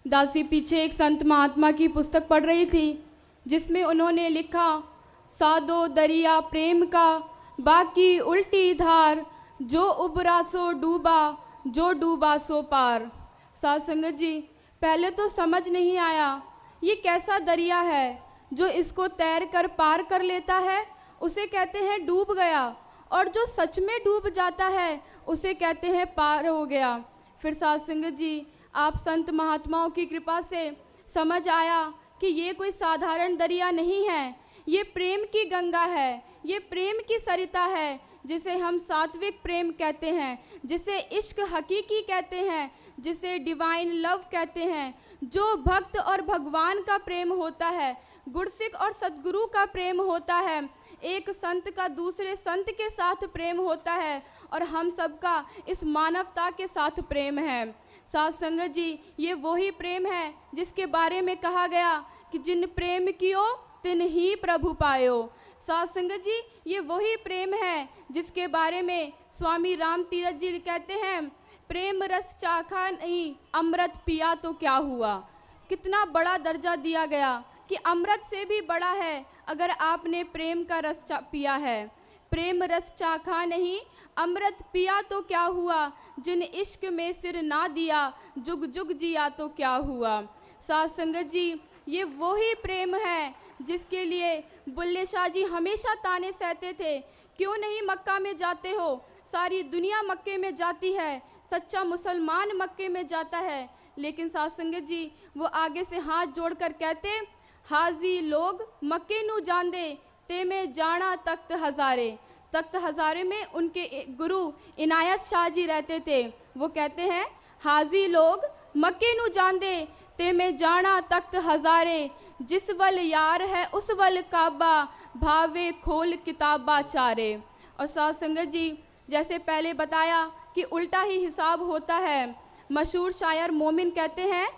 दासी पीछे एक संत महात्मा की पुस्तक पढ़ रही थी, जिसमें उन्होंने लिखा, सादो दरिया प्रेम का बाकी उल्टी धार, जो उबरा सो डूबा, जो डूबा सो पार। साध संगत जी, पहले तो समझ नहीं आया ये कैसा दरिया है, जो इसको तैर कर पार कर लेता है उसे कहते हैं डूब गया, और जो सच में डूब जाता है उसे कहते हैं पार हो गया। फिर साध संगत जी, आप संत महात्माओं की कृपा से समझ आया कि ये कोई साधारण दरिया नहीं है, ये प्रेम की गंगा है, ये प्रेम की सरिता है, जिसे हम सात्विक प्रेम कहते हैं, जिसे इश्क हकीकी कहते हैं, जिसे डिवाइन लव कहते हैं। जो भक्त और भगवान का प्रेम होता है, गुरसिक और सद्गुरु का प्रेम होता है, एक संत का दूसरे संत के साथ प्रेम होता है, और हम सबका इस मानवता के साथ प्रेम है। साध संगत जी, ये वही प्रेम है जिसके बारे में कहा गया कि जिन प्रेम कियो तिन ही प्रभु पायो। साध संगत जी, ये वही प्रेम है जिसके बारे में स्वामी राम तीरथ जी कहते हैं, प्रेम रस चाखा नहीं, अमृत पिया तो क्या हुआ। कितना बड़ा दर्जा दिया गया कि अमृत से भी बड़ा है अगर आपने प्रेम का रस पिया है। प्रेम रस चाखा नहीं, अमृत पिया तो क्या हुआ, जिन इश्क में सिर ना दिया, जुग जुग जिया तो क्या हुआ। साध संगत जी, ये वही प्रेम है जिसके लिए बुल्ले शाह जी हमेशा ताने सहते थे, क्यों नहीं मक्का में जाते हो, सारी दुनिया मक्के में जाती है, सच्चा मुसलमान मक्के में जाता है। लेकिन साध संगत जी, वो आगे से हाथ जोड़कर कहते, हाजी लोग मक्के नू जांदे, ते में जाना तख्त हज़ारे। तख्त हज़ारे में उनके गुरु इनायत शाह जी रहते थे। वो कहते हैं, हाजी लोग मक्के नू जांदे, ते में जाना तख्त हज़ारे, जिस वल यार है उस वल काबा, भावे खोल किताबा चारे। और साध संगत जी, जैसे पहले बताया कि उल्टा ही हिसाब होता है। मशहूर शायर मोमिन कहते हैं,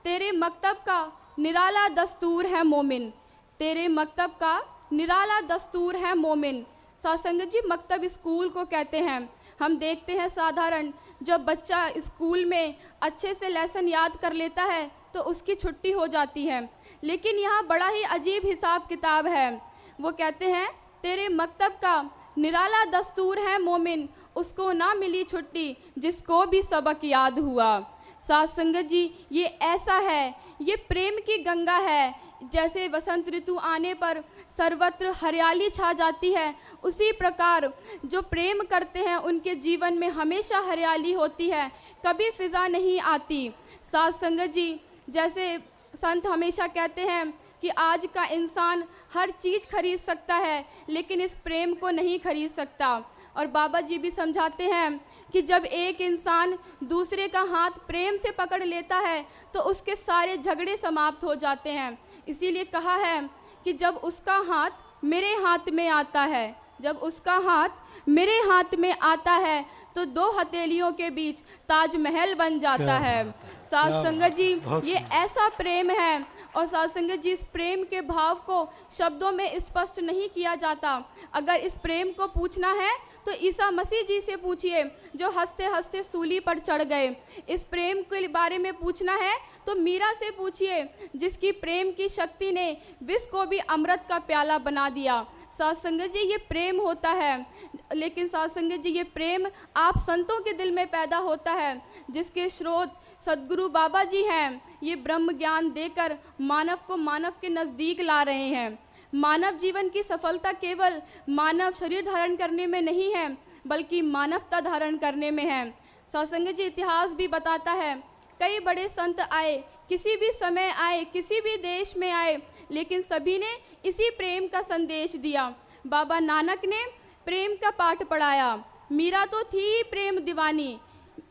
तेरे मकतब का निराला दस्तूर है मोमिन, तेरे मकतब का निराला दस्तूर है मोमिन। साध संगत जी, मकतब स्कूल को कहते हैं। हम देखते हैं साधारण जब बच्चा स्कूल में अच्छे से लेसन याद कर लेता है तो उसकी छुट्टी हो जाती है, लेकिन यहाँ बड़ा ही अजीब हिसाब किताब है। वो कहते हैं, तेरे मकतब का निराला दस्तूर है मोमिन, उसको ना मिली छुट्टी जिसको भी सबक याद हुआ। साध संगत जी, ये ऐसा है, ये प्रेम की गंगा है। जैसे वसंत ऋतु आने पर सर्वत्र हरियाली छा जाती है, उसी प्रकार जो प्रेम करते हैं उनके जीवन में हमेशा हरियाली होती है, कभी फिजा नहीं आती। साध संगत जी, जैसे संत हमेशा कहते हैं कि आज का इंसान हर चीज़ खरीद सकता है, लेकिन इस प्रेम को नहीं खरीद सकता। और बाबा जी भी समझाते हैं कि जब एक इंसान दूसरे का हाथ प्रेम से पकड़ लेता है तो उसके सारे झगड़े समाप्त हो जाते हैं। इसीलिए कहा है कि जब उसका हाथ मेरे हाथ में आता है, जब उसका हाथ मेरे हाथ में आता है तो दो हथेलियों के बीच ताजमहल बन जाता है। साध संगत जी, ये ऐसा प्रेम है। और साध संगत जी, इस प्रेम के भाव को शब्दों में स्पष्ट नहीं किया जाता। अगर इस प्रेम को पूछना है तो ईसा मसीह जी से पूछिए, जो हंसते हंसते सूली पर चढ़ गए। इस प्रेम के बारे में पूछना है तो मीरा से पूछिए, जिसकी प्रेम की शक्ति ने विष को भी अमृत का प्याला बना दिया। साध संगत जी, ये प्रेम होता है। लेकिन साध संगत जी, ये प्रेम आप संतों के दिल में पैदा होता है, जिसके स्रोत सद्गुरु बाबा जी हैं। ये ब्रह्म ज्ञान देकर मानव को मानव के नज़दीक ला रहे हैं। मानव जीवन की सफलता केवल मानव शरीर धारण करने में नहीं है, बल्कि मानवता धारण करने में है। साध संगत जी, इतिहास भी बताता है, कई बड़े संत आए, किसी भी समय आए, किसी भी देश में आए, लेकिन सभी ने इसी प्रेम का संदेश दिया। बाबा नानक ने प्रेम का पाठ पढ़ाया, मीरा तो थी प्रेम दीवानी,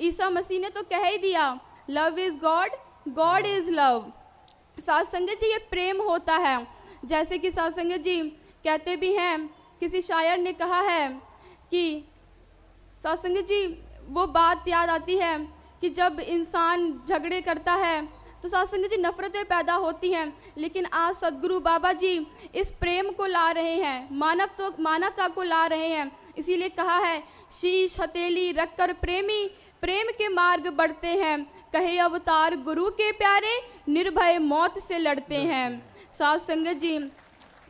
ईसा मसीह ने तो कह ही दिया, love is God, God is love. साध संगत जी, ये प्रेम होता है। जैसे कि साध संगत जी कहते भी हैं, किसी शायर ने कहा है कि साध संगत जी, वो बात याद आती है कि जब इंसान झगड़े करता है तो साध संगत जी नफरतें पैदा होती हैं, लेकिन आज सद्गुरु बाबा जी इस प्रेम को ला रहे हैं, मानवता को ला रहे हैं। इसीलिए कहा है, शीश हथेली रखकर प्रेमी प्रेम के मार्ग बढ़ते हैं, कहे अवतार गुरु के प्यारे, निर्भय मौत से लड़ते हैं। साध संगत जी,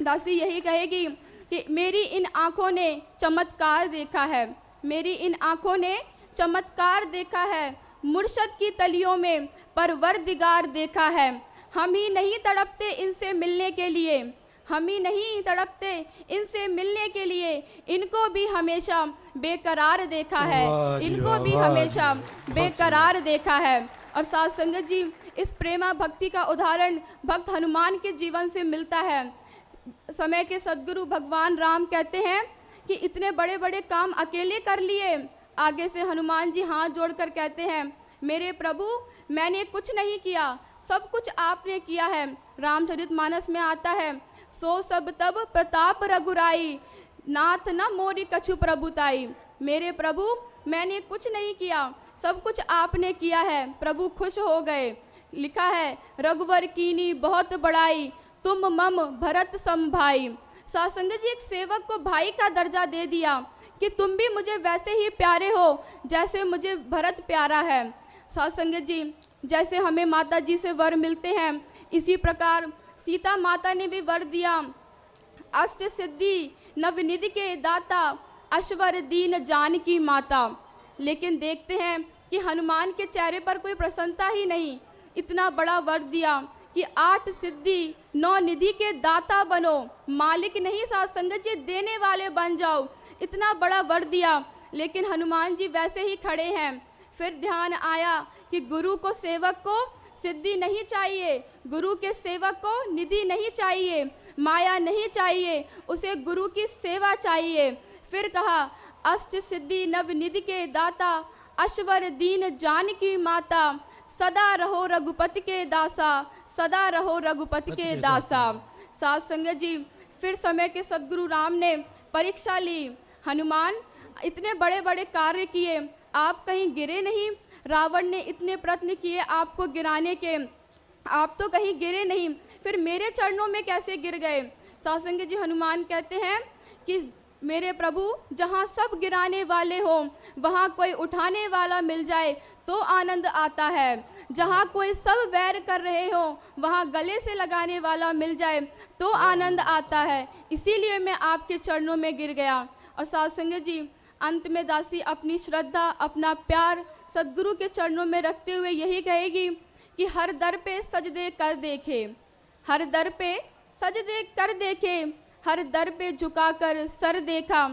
दासी यही कहेगी कि मेरी इन आँखों ने चमत्कार देखा है, मेरी इन आँखों ने चमत्कार देखा है, मुर्शद की तलियों में परवरदिगार देखा है। हम ही नहीं तड़पते इनसे मिलने के लिए, हम ही नहीं तड़पते इनसे मिलने के लिए, इनको भी हमेशा बेकरार देखा है, इनको भी हमेशा बेकरार देखा है। और साथ संगत जी, इस प्रेमा भक्ति का उदाहरण भक्त हनुमान के जीवन से मिलता है। समय के सद्गुरु भगवान राम कहते हैं कि इतने बड़े बड़े काम अकेले कर लिए। आगे से हनुमान जी हाथ जोड़कर कहते हैं, मेरे प्रभु मैंने कुछ नहीं किया, सब कुछ आपने किया है। रामचरितमानस में आता है, सो सब तब प्रताप रघुराई, नाथ न मोरी कछु प्रभुताई। मेरे प्रभु मैंने कुछ नहीं किया, सब कुछ आपने किया है, प्रभु खुश हो गए। लिखा है, रघुवर कीनी बहुत बड़ाई, तुम मम भरत सम भाई। सासंग जी, एक सेवक को भाई का दर्जा दे दिया कि तुम भी मुझे वैसे ही प्यारे हो जैसे मुझे भरत प्यारा है। सासंग जी, जैसे हमें माता जी से वर मिलते हैं, इसी प्रकार सीता माता ने भी वर दिया, अष्ट सिद्धि नवनिधि के दाता, अश्वर दीन जानकी माता। लेकिन देखते हैं कि हनुमान के चेहरे पर कोई प्रसन्नता ही नहीं। इतना बड़ा वर दिया कि 8 सिद्धि 9 निधि के दाता बनो, मालिक नहीं साथ संगत जी, देने वाले बन जाओ। इतना बड़ा वर दिया, लेकिन हनुमान जी वैसे ही खड़े हैं। फिर ध्यान आया कि गुरु को सेवक को सिद्धि नहीं चाहिए, गुरु के सेवक को निधि नहीं चाहिए, माया नहीं चाहिए, उसे गुरु की सेवा चाहिए। फिर कहा, अष्ट सिद्धि नव निधि के दाता, अश्वर दीन जानकी माता, सदा रहो रघुपति के दासा, सदा रहो रघुपति के दासा। साथ संगत जी, फिर समय के सद्गुरु राम ने परीक्षा ली। हनुमान इतने बड़े बड़े कार्य किए, आप कहीं गिरे नहीं। रावण ने इतने प्रयत्न किए आपको गिराने के, आप तो कहीं गिरे नहीं, फिर मेरे चरणों में कैसे गिर गए। साथ संगत जी, हनुमान कहते हैं कि मेरे प्रभु, जहाँ सब गिराने वाले हों वहाँ कोई उठाने वाला मिल जाए तो आनंद आता है। जहाँ कोई सब वैर कर रहे हो वहाँ गले से लगाने वाला मिल जाए तो आनंद आता है, इसीलिए मैं आपके चरणों में गिर गया। और साथ संगत जी, अंत में दासी अपनी श्रद्धा, अपना प्यार सद्गुरु के चरणों में रखते हुए यही कहेगी कि हर दर पे सजदे कर देखे, हर दर पे सजदे कर देखे, हर दर पे झुकाकर सर देखा,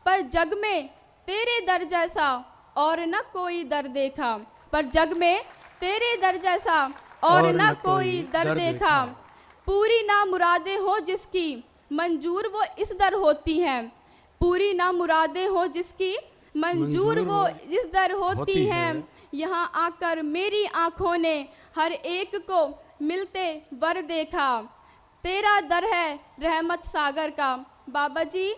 पर जग में तेरे दर जैसा और न कोई दर देखा, पर जग में तेरे दर जैसा और न कोई दर देखा। पूरी ना मुरादे हो जिसकी, मंजूर वो इस दर होती हैं, पूरी ना मुरादे हो जिसकी, मंजूर वो इस दर होती हैं। यहाँ आकर मेरी आँखों ने हर एक को मिलते वर देखा, तेरा दर है रहमत सागर का। बाबा जी,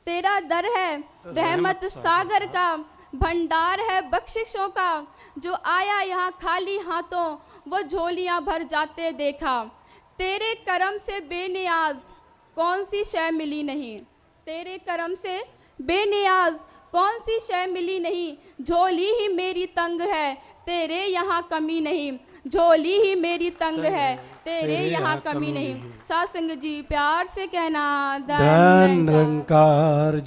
तेरा दर है रहमत सागर का, भंडार है बख्शिशों का, जो आया यहाँ खाली हाथों वो झोलियाँ भर जाते देखा। तेरे करम से बेनियाज कौन सी शय मिली नहीं, तेरे करम से बेनियाज कौन सी शय मिली नहीं, झोली ही मेरी तंग है तेरे यहाँ कमी नहीं, झोली ही मेरी तंग है तेरे यहाँ कमी नहीं। साथ संग जी, प्यार से कहना, धन निरंकार।